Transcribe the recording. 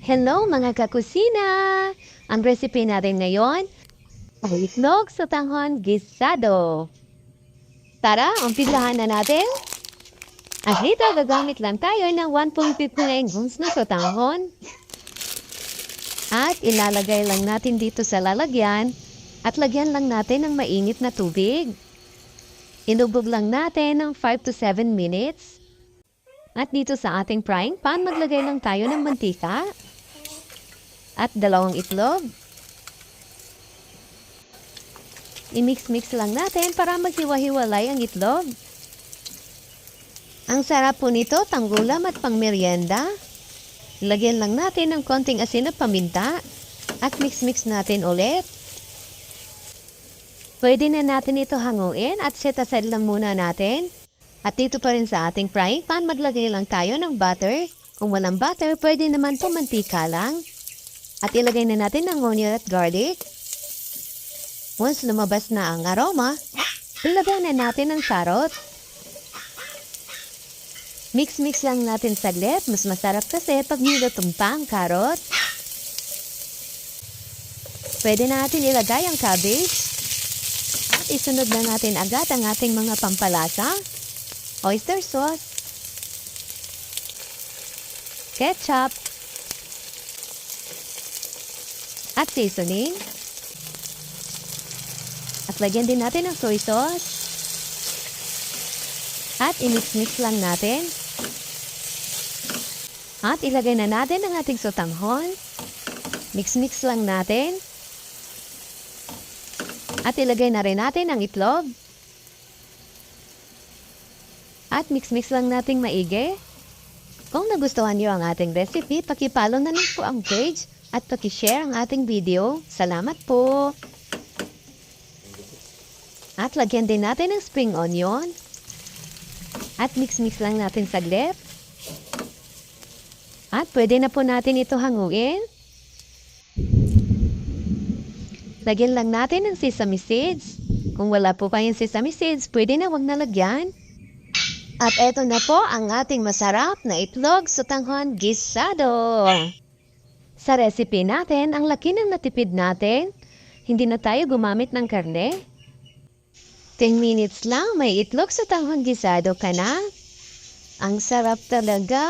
Hello mga kakusina! Ang recipe natin ngayon ay itlog sa tanghon gisado. Tara, umpisahan na natin. At dito gagamit lang tayo ng 1.5 ounce na sotanghon. At ilalagay lang natin dito sa lalagyan at lagyan lang natin ng mainit na tubig. Inubog lang natin ng 5 to 7 minutes. At dito sa ating frying pan, maglagay lang tayo ng mantika at 2 itlog. I-mix-mix lang natin para maghiwa-hiwalay ang itlog. Ang sarap po nito, tanggulam at pangmeryenda. Lagyan lang natin ng konting asin at paminta at mix-mix natin ulit. Pwede na natin ito hanguin at set aside lang muna natin. At dito pa rin sa ating frying pan, maglagay lang tayo ng butter. Kung walang butter, pwede naman po mantika lang. At ilagay na natin ang onion at garlic. Once lumabas na ang aroma, ilagay na natin ang carrot. Mix-mix lang natin saglit. Mas masarap kasi pag nilutong pa ang carrot. Pwede na natin ilagay ang cabbage. At isunod na natin agad ang ating mga pampalasa. Oyster sauce, ketchup, at seasoning. At lagyan din natin ng soy sauce. At i-mix-mix lang natin. At ilagay na natin ang ating sotanghon. Mix-mix lang natin. At ilagay na rin natin ang itlog. At mix-mix lang nating maigi. Kung nagustuhan niyo ang ating recipe, pakipollow na lang po ang page at pakishare ang ating video. Salamat po! At lagyan din natin ng spring onion. At mix-mix lang natin saglit. At pwede na po natin ito hanguin. Lagyan lang natin ng sesame seeds. Kung wala po kayong sesame seeds, pwede na wag na lagyan. At eto na po ang ating masarap na itlog sa tanghon gisado. Sa recipe natin, ang laki ng natipid natin. Hindi na tayo gumamit ng karne. 10 minutes lang, may itlog sa tanghon gisado ka na. Ang sarap talaga!